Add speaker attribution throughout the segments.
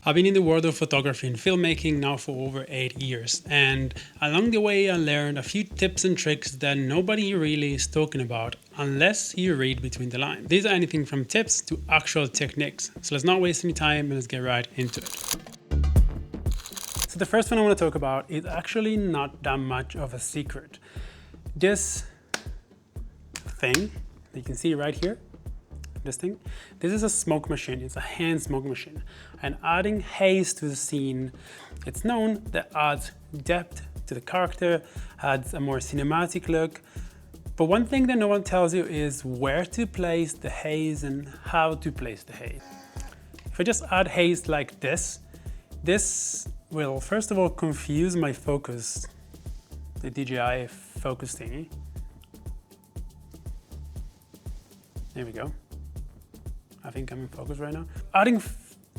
Speaker 1: I've been in the world of photography and filmmaking now for over 8 years, and along the way I learned a few tips and tricks that nobody really is talking about unless you read between the lines. These are anything from tips to actual techniques, so let's not waste any time and let's get right into it. So the first one I want to talk about is actually not that much of a secret. This thing that you can see right here, this is a smoke machine. It's a hand smoke machine, and adding haze to the scene, it's known that adds depth to the character, adds a more cinematic look. But one thing that no one tells you is where to place the haze and how to place the haze. If I just add haze like this will first of all confuse my focus, the DJI focus thingy. There we go. I think I'm in focus right now. Adding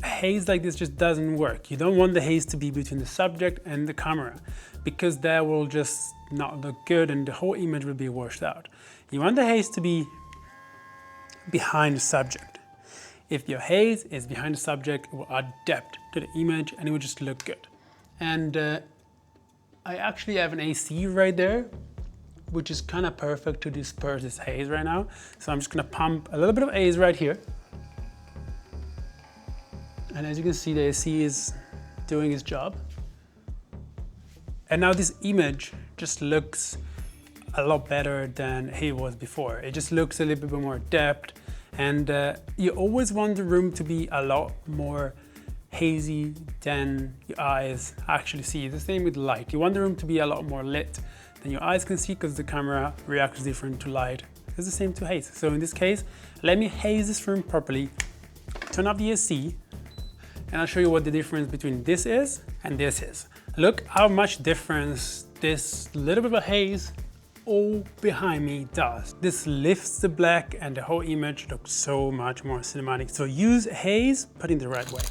Speaker 1: haze like this just doesn't work. You don't want the haze to be between the subject and the camera, because that will just not look good and the whole image will be washed out. You want the haze to be behind the subject. If your haze is behind the subject, it will add depth to the image and it will just look good. And I actually have an AC right there, which is kind of perfect to disperse this haze right now. So I'm just gonna pump a little bit of haze right here. And as you can see, the AC is doing its job. And now this image just looks a lot better than it was before. It just looks a little bit more depth. And you always want the room to be a lot more hazy than your eyes actually see. The same with light. You want the room to be a lot more lit than your eyes can see, because the camera reacts different to light. It's the same to haze. So in this case, let me haze this room properly, turn off the AC, and I'll show you what the difference between this is and this is. Look how much difference this little bit of haze all behind me does. This lifts the black and the whole image looks so much more cinematic. So use haze, but in the right way.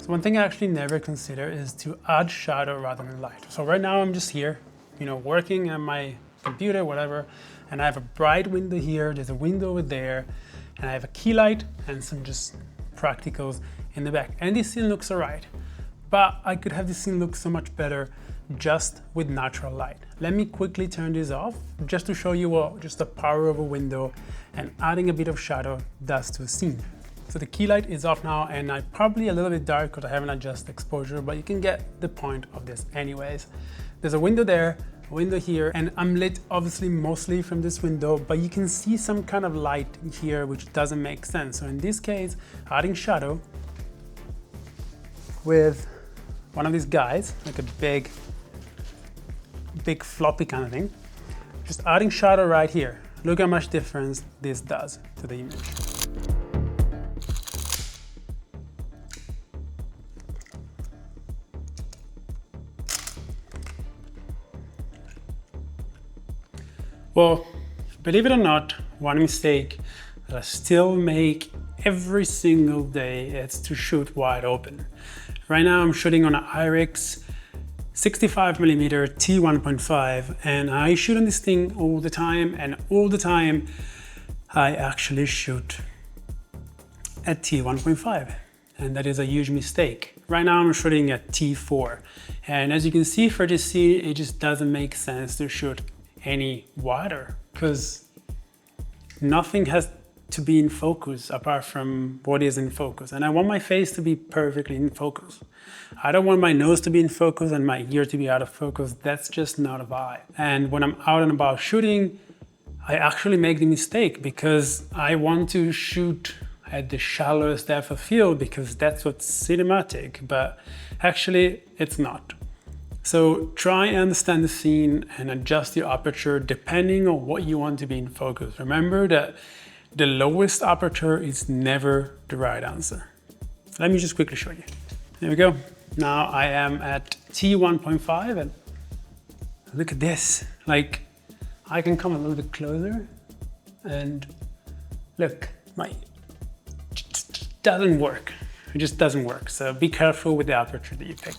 Speaker 1: So one thing I actually never consider is to add shadow rather than light. So right now I'm just here, working on my computer, whatever, and I have a bright window here, there's a window over there, and I have a key light and some just practicals in the back, and this scene looks alright, but I could have this scene look so much better just with natural light. Let me quickly turn this off just to show you what just the power of a window and adding a bit of shadow does to a scene. So the key light is off now, and I'm probably a little bit dark because I haven't adjusted exposure, but you can get the point of this anyways. There's a window there, a window here, and I'm lit obviously mostly from this window, but you can see some kind of light here which doesn't make sense. So in this case, adding shadow with one of these guys, like a big floppy kind of thing, just adding shadow right here. Look how much difference this does to the image. Well, believe it or not, one mistake that I still make every single day is to shoot wide open. Right now I'm shooting on an IRIX 65mm T1.5, and I shoot on this thing all the time, and all the time I actually shoot at T1.5, and that is a huge mistake. Right now I'm shooting at T4, and as you can see for this scene, it just doesn't make sense to shoot any wider, because nothing has to be in focus apart from what is in focus, and I want my face to be perfectly in focus. I don't want my nose to be in focus and my ear to be out of focus. That's just not a vibe. And when I'm out and about shooting, I actually make the mistake because I want to shoot at the shallowest depth of field because that's what's cinematic, but actually it's not. So try and understand the scene and adjust your aperture depending on what you want to be in focus. Remember that the lowest aperture is never the right answer. Let me just quickly show you. There we go. Now I am at T1.5 and look at this. Like, I can come a little bit closer and look, it doesn't work. It just doesn't work. So be careful with the aperture that you pick.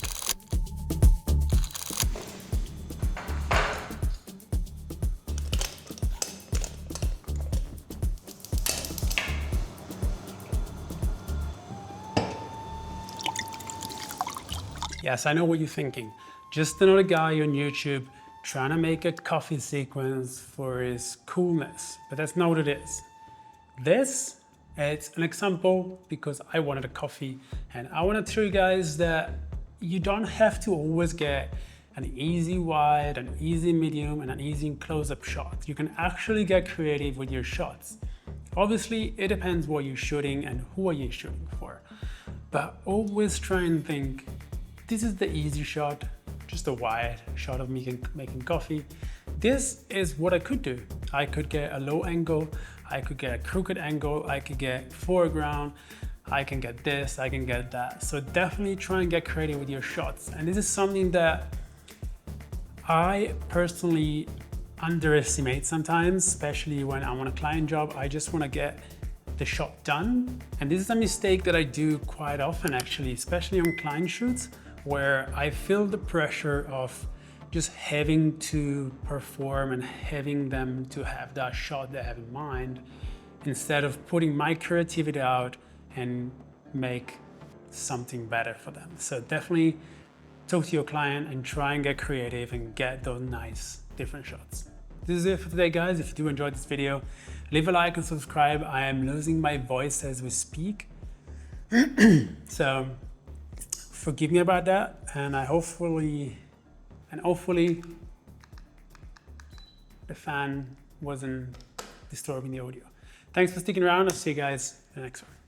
Speaker 1: Yes, I know what you're thinking. Just another guy on YouTube trying to make a coffee sequence for his coolness, but that's not what it is. This, it's an example because I wanted a coffee, and I want to tell you guys that you don't have to always get an easy wide, an easy medium, and an easy close-up shot. You can actually get creative with your shots. Obviously, it depends what you're shooting and who are you shooting for. But always try and think, this is the easy shot, just a wide shot of me making coffee. This is what I could do. I could get a low angle, I could get a crooked angle, I could get foreground, I can get this, I can get that. So definitely try and get creative with your shots. And this is something that I personally underestimate sometimes, especially when I'm on a client job. I just want to get the shot done. And this is a mistake that I do quite often actually, especially on client shoots, where I feel the pressure of just having to perform and having them to have that shot they have in mind, instead of putting my creativity out and make something better for them. So definitely talk to your client and try and get creative and get those nice different shots. This is it for today, guys. If you do enjoy this video, leave a like and subscribe. I am losing my voice as we speak. So forgive me about that, and hopefully the fan wasn't disturbing the audio. Thanks for sticking around. I'll see you guys in the next one.